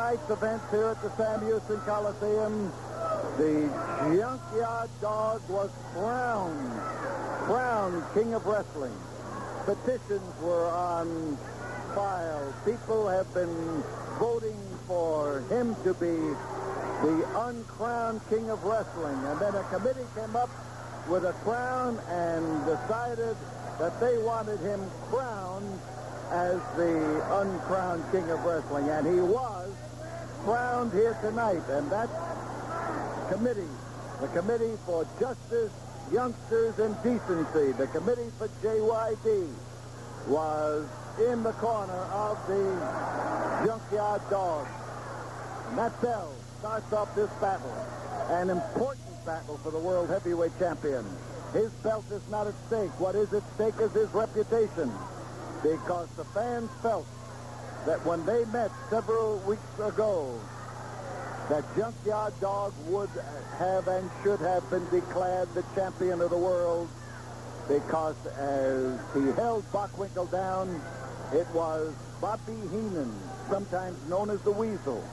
tonight's event here at the Sam Houston Coliseum, the Junkyard Dog was crowned King of Wrestling. Petitions were on file. People have been voting for him to be the uncrowned King of Wrestling. And then a committee came up with a crown and decided that they wanted him crowned as the uncrowned King of Wrestling. And he was crowned here tonight. And that committee, the Committee for Justice, Youngsters, and Decency, the Committee for JYD, was in the corner of the Junkyard Dog. And that bell starts off this battle, an important battle for the World Heavyweight Champion. His belt is not at stake. What is at stake is his reputation, because the fans felt that when they met several weeks ago, that Junkyard Dog would have and should have been declared the champion of the world, because as he held Bockwinkel down, it was Bobby Heenan, sometimes known as the Weasel,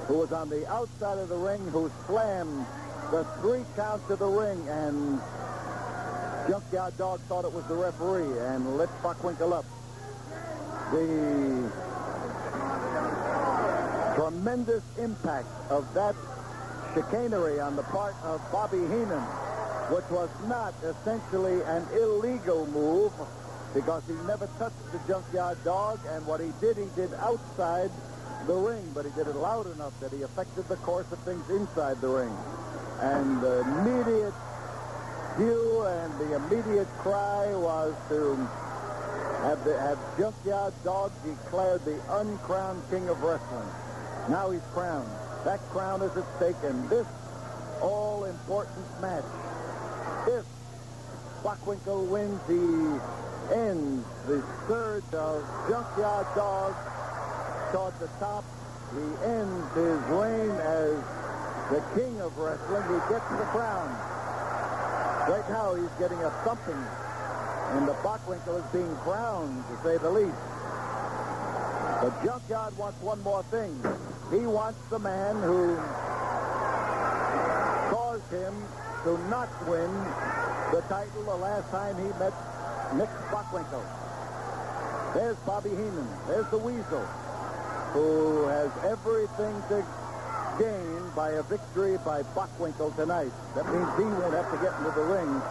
who was on the outside of the ring, who slammed the 3 counts of the ring, and Junkyard Dog thought it was the referee and let Bockwinkel up. The tremendous impact of that chicanery on the part of Bobby Heenan, which was not essentially an illegal move, because he never touched the Junkyard Dog, and what he did outside the ring, but he did it loud enough that he affected the course of things inside the ring. And the immediate view and the immediate cry was to have Junkyard Dog declared the uncrowned King of Wrestling. Now he's crowned. That crown is at stake in this all-important match. If Bockwinkel wins, he ends the surge of Junkyard Dog toward the top. He ends his reign as the King of Wrestling. He gets the crown. Right now, he's getting a thumping, and the Bockwinkel is being crowned, to say the least. But Junkyard wants one more thing. He wants the man who caused him to not win the title the last time he met Nick Bockwinkel. There's Bobby Heenan. There's the Weasel, who has everything to gain by a victory by Bockwinkel tonight. That means he won't have to get into the ring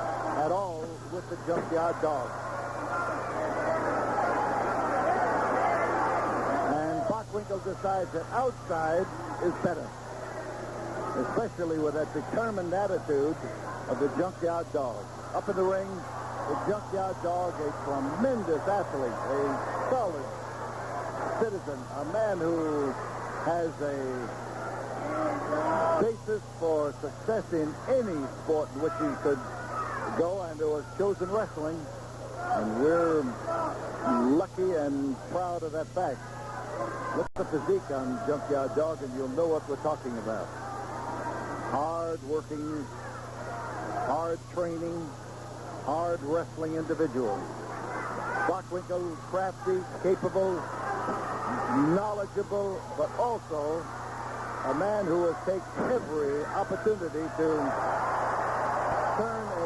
at all with the Junkyard Dog. And Bockwinkel decides that outside is better, especially with that determined attitude of the Junkyard Dog. Up in the ring, the Junkyard Dog, a tremendous athlete, a solid citizen, a man who has a basis for success in any sport in which he could go, and who has chosen wrestling. And we're lucky and proud of that fact. Look at the physique on Junkyard Dog, and you'll know what we're talking about. Hard working, hard training, hard wrestling individual. Bockwinkel, crafty, capable, knowledgeable, but also a man who will take every opportunity to turn a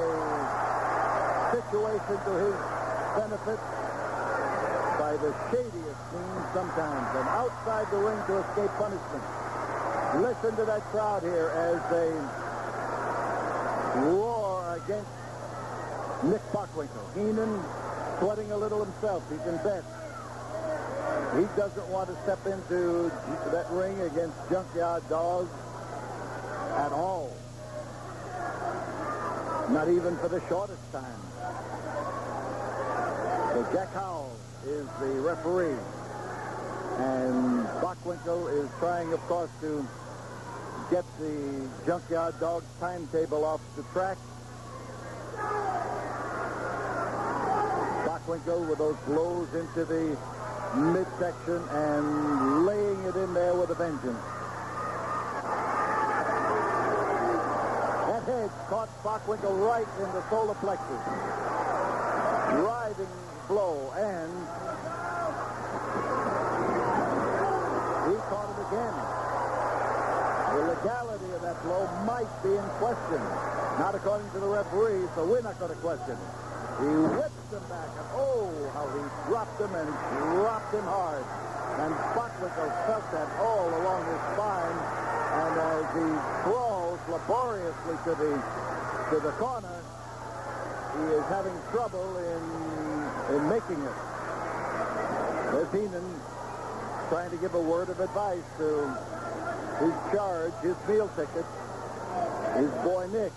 situation to his benefit by the shadiest means sometimes, and outside the ring to escape punishment. Listen to that crowd here as they roar against Nick Bockwinkel. Heenan sweating a little himself. He's in bed. He doesn't want to step into that ring against Junkyard Dog at all. Not even for the shortest time. So Jack Howell is the referee. And Bockwinkel is trying, of course, to get the Junkyard Dog's timetable off the track. Bockwinkel with those blows into the midsection and laying it in there with a vengeance. That head caught Bockwinkel right in the solar plexus. Driving blow, and he caught him again. The legality of that blow might be in question. Not according to the referee, so we're not going to question it. He whips him back, and oh, how he dropped him, and dropped him hard. And Bockwinkel felt that all along his spine, and as he crawls laboriously to the corner, he is having trouble in making it. There's Heenan trying to give a word of advice to his charge, his meal ticket, his boy Nick.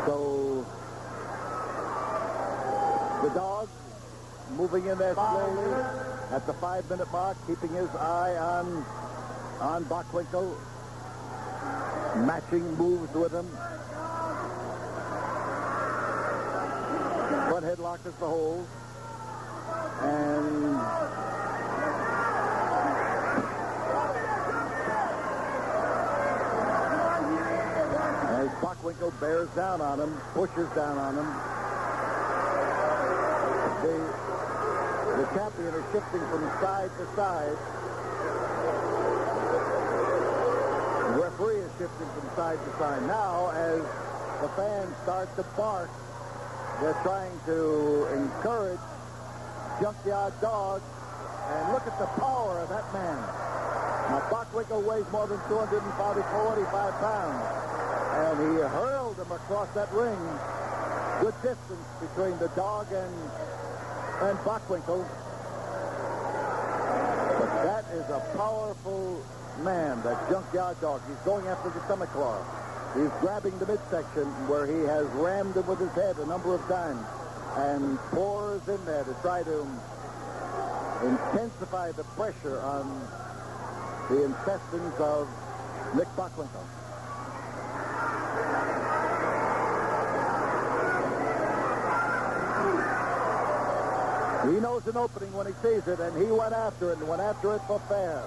So the dog moving in there slowly at the 5-minute mark, keeping his eye on Bockwinkel, matching moves with him. Front headlock is the hold. And as Bockwinkel bears down on him, pushes down on him, the champion is shifting from side to side. The referee is shifting from side to side. Now, as the fans start to bark, they're trying to encourage Junkyard Dog, and look at the power of that man. Now, Bockwinkel weighs more than 245 pounds, and he hurled him across that ring. Good distance between the dog and Bockwinkel. But that is a powerful man, that Junkyard Dog. He's going after the stomach claw. He's grabbing the midsection where he has rammed him with his head a number of times, and pours in there to try to intensify the pressure on the intestines of Nick Bockwinkel. He knows an opening when he sees it, and he went after it, and went after it for fair.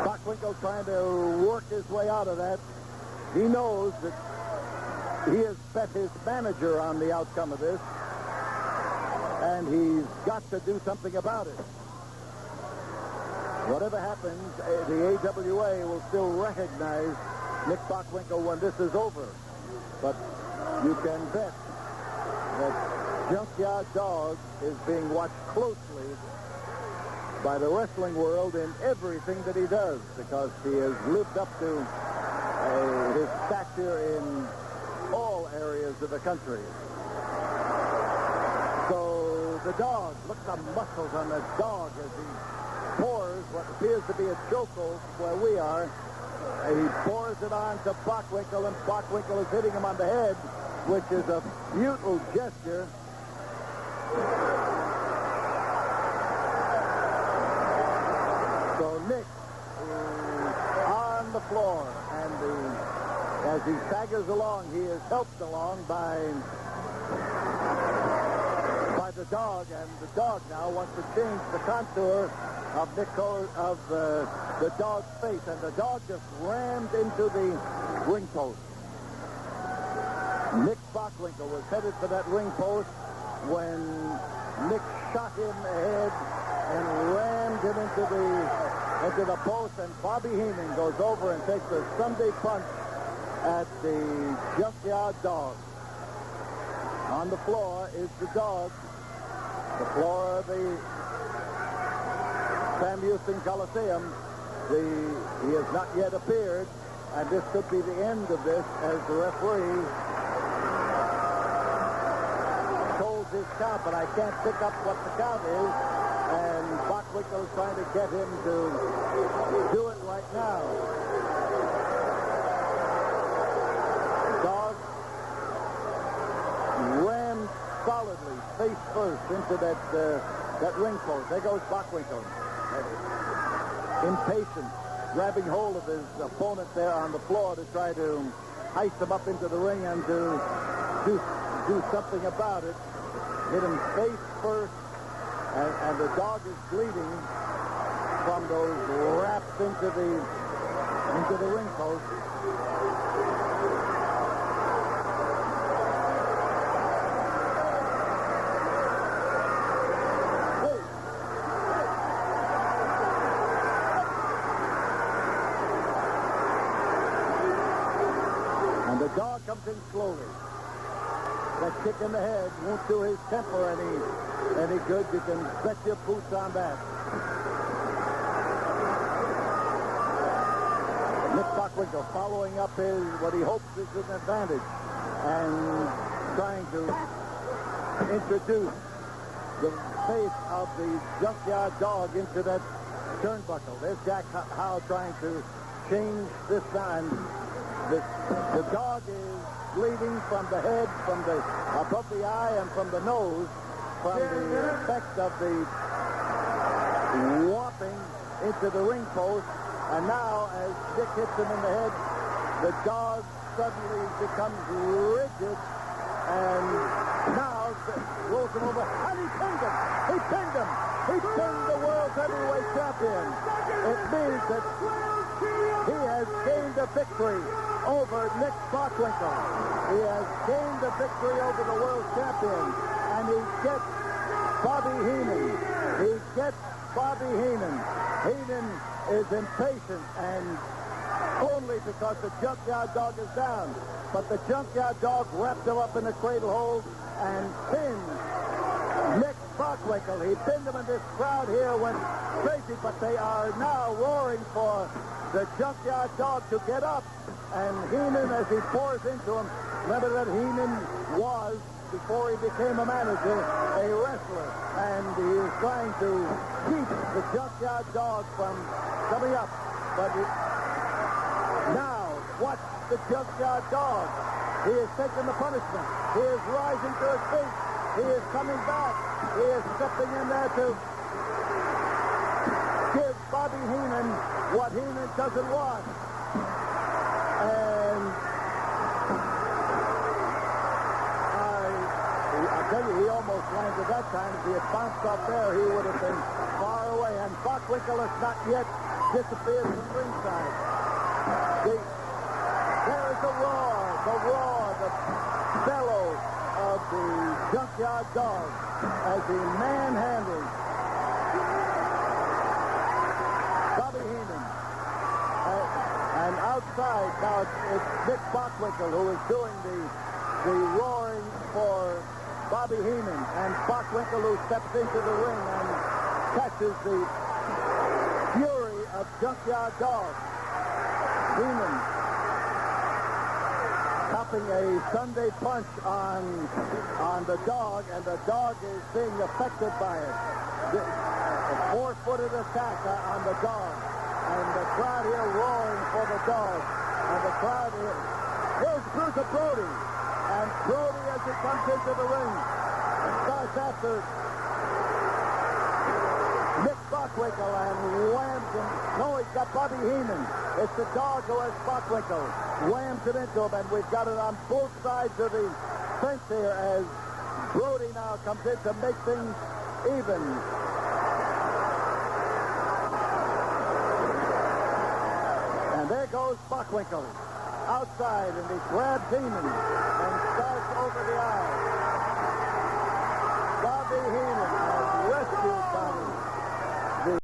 Bockwinkel trying to work his way out of that. He knows that he has bet his manager on the outcome of this, and he's got to do something about it. Whatever happens, the AWA will still recognize Nick Bockwinkel when this is over. But you can bet that Junkyard Dog is being watched closely by the wrestling world in everything that he does, because he has lived up to his stature in all areas of the country. So the dog, look at the muscles on the dog as he pours what appears to be a chokehold where we are. And he pours it on to Bockwinkel, and Bockwinkel is hitting him on the head, which is a futile gesture. So Nick is on the floor, and as he staggers along, he is helped along by the dog, and the dog now wants to change the contour of the dog's face, and the dog just rammed into the ring post. Nick Bockwinkel was headed for that ring post when Nick shot him ahead and rammed him into the post, and Bobby Heenan goes over and takes a Sunday punch at the Junkyard Dog. On the floor is the dog. The floor of the Sam Houston Coliseum. He has not yet appeared, and this could be the end of this as the referee holds his count, but I can't pick up what the count is, and Bockwinkel is trying to get him to do it right now. The dog rammed solidly, face first, into that ring post. There goes Bockwinkel. Impatient, grabbing hold of his opponent there on the floor to try to ice him up into the ring and to do something about it. Hit him face first, and the dog is bleeding from those raps into into the ring post. And the dog comes in slowly. That kick in the head won't do his temper any good. You can bet your boots on that. Nick Bockwinkel following up what he hopes is an advantage and trying to introduce the face of the junkyard dog into that turnbuckle. There's Jack Howe trying to change this sign. The dog is bleeding from the head, from the above the eye, and from the nose, from the effect of the whopping into the ring post. And now, as Dick hits him in the head, the dog suddenly becomes rigid, and now rolls him over, and he pinned him. He pinned him. He pinned the world heavyweight champion. It means that he has gained a victory over Nick Bockwinkel. He has gained a victory over the world champion, and he gets Bobby Heenan. He gets Bobby Heenan. Heenan is impatient, and only because the junkyard dog is down. But the junkyard dog wrapped him up in the cradle hold and pinned Nick Bockwinkel. He pinned him, and this crowd here went crazy, but they are now roaring for the junkyard dog to get up. And Heenan, as he pours into him, remember that Heenan was, before he became a manager, a wrestler. And he is trying to keep the junkyard dog from coming up. But now, watch the junkyard dog. He is taking the punishment. He is rising to his feet. He is coming back. He is stepping in there to give Bobby Heenan what Heenan doesn't want. And I tell you, he almost landed that time. If he had bounced off there, he would have been far away. And Bockwinkel has not yet disappeared from ringside. There is the roar, the bellow of the junkyard dog as he manhandles Bobby Heenan. And outside, now it's Nick Bockwinkel who is doing the roaring for Bobby Heenan. And Bockwinkel who steps into the ring and catches the fury of junkyard dog. Heenan copping a Sunday punch on the dog, and the dog is being affected by it. A four-footed attack on the dog. And the crowd here roaring for the dog. And the crowd here. Here's Bruce Brody. And Brody, as he comes into the ring, starts after Nick Bockwinkel and whams him. No, he's got Bobby Heenan. It's the dog who has Bockwinkel. Whams it into him, and we've got it on both sides of the fence here as Brody now comes in to make things even. And there goes Bockwinkel outside, and he grabs Heenan and starts over the aisle.